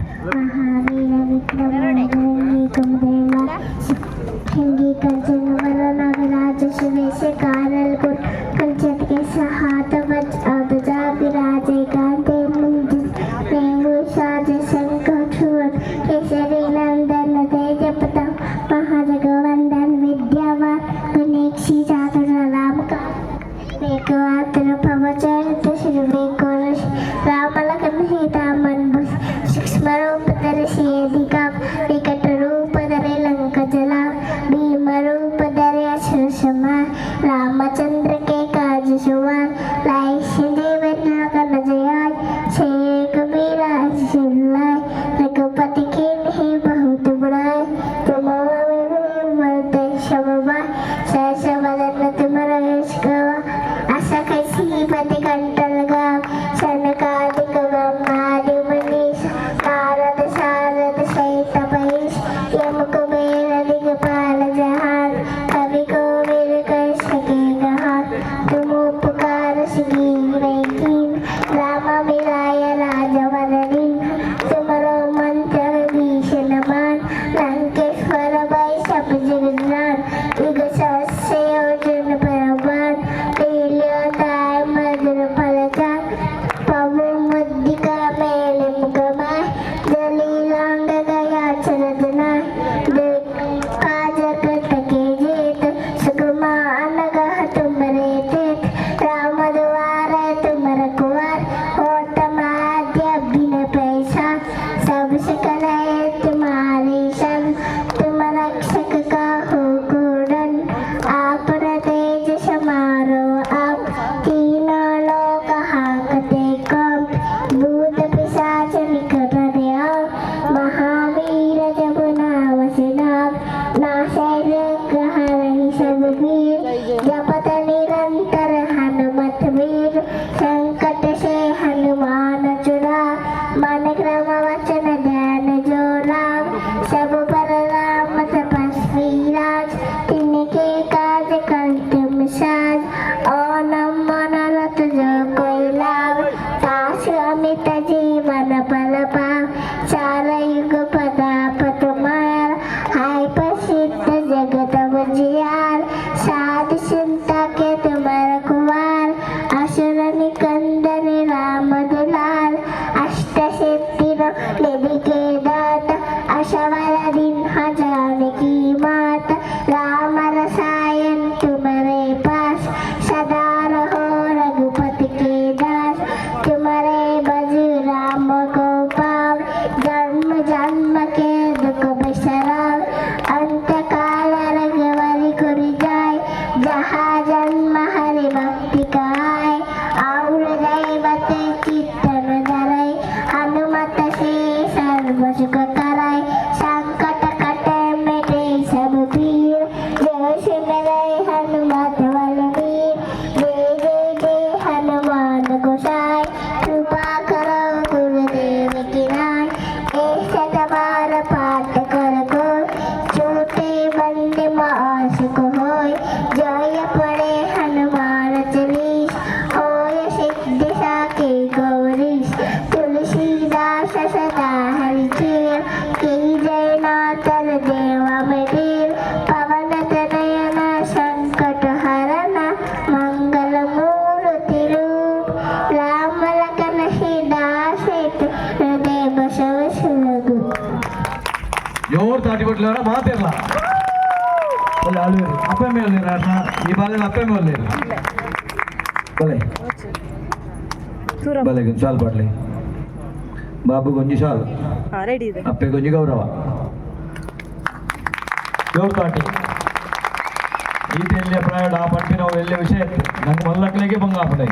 महावीर विक्रमांगनी कुमदेवा हिंगी कंचन वरण नागराज सुवेश कारल कुट कंचन के सहात वच अवजा विराजे कांते मुंज नेमु साज संकटुर केसरी नंदन तेज प्रताप महाजगवंदन विद्यावान गणेशी जातर राम का वेगवातर भवचरित श्री वेकोरश राम लखन सीता मन बस सूक्ष्म रूप धरि अधिका विकट रूप धरि लंक जला भीम रूप धरि असुर संहार रामचंद्र के काज सुवार लाई देवन कन जयाय छे कबीर सिरलाय रघुपति के नहीं बहुत बड़ाई तुम मरते शबा सहस बदन तुम्हारा यश गवा आशा कैसी पति कंठ लगा सनकादिक ब्रह्मादि मनीष नारद शारद सहित महेश यम कुबेर दिगपाल जहान कवि कोविद कर सके गहान तुम उपकार सुग्रीव कीन राम मिलाय राजवरणी तुम्हारो मंत्र भीषण मान लंकेश्वर भय सब जगन्नाथ युग सहस्य अर्जुन परमान लील्योताय मधुर फलचान पवो मुद्दिका मेले मुगमाय जलीलांग गया चरदनाय काज करत के जेत सुगमा अनगह तुमरे तेत राम द्वार तुम रखवार होत माध्य बिन पैसा सब सकल तुम्हारे सन तुम रक्षक का हो गुणन आप तेज समारो आप तीनों लोक हाकते कंप भूत पिशाच निकट देव महावीर जब नाम से नाम नाशे ग्रह रही सब वीर जपत निरंतर हनुमत वीर संकट से हनुमान चुरा मन क्रम वचन ध्यान जो राम सब पर राम तपस्वी राज तिनके काज करते साज ओनम मनोरथ जो कोई लाभ तास अमित जीवन फल पाव चार युग प्रताप तुम्हार हाय प्रसिद्ध जगत उजियार साध चिंता के तुम्हार कुमार असुर निकंदन राम दुलार अष्ट सिद्धि निधि के दात अशवल दिन हजार की मात राम रसायन तुम्हारे पास सदा रहो रघुपति के दास तुम्हारे भज राम को पाव जन्म जन्म के दुख बिसराव अंत काल रघुवर गुर जाय जहाँ जन्म हरि भक्ति गाय और दैवत चित्तन धरय हनुमत से सर्व सुख करय संकट कटे मिटे सब पीर जय सिमरय हनुमत बलवीर जय जय जय हनुमान गोसाई कृपा करो गुरुदेव की नाय एक शत बार पाठ कर कोई छूटे बंदे मास को होय जय पड़े हनुमान चालीस होय सिद्धि साके गौरीश तुलसीदास सदा हरिचेर की जय नाथन देवा मेर पवन तनयन संकट हरन मंगल मूर्ति रूप राम लखन सीता सेतु हृदय बसव सुलगु ఎవరు తాటిపట్లారా మాతేర్లా వాళ్ళు వాళ్ళు అప్పమే లేరు అట్లా ఈ బాగా అప్పమే లేరు భలే భలే చాలు పడలే బాబు కొంచెం చాలు అప్పే కొంచెం గౌరవ ఎవరు తాటి ఈత వెళ్ళే ప్రాయుడు ఆ పట్టిన వెళ్ళే విషయం నాకు మళ్ళీ అక్కడికే బంగా ఆపడే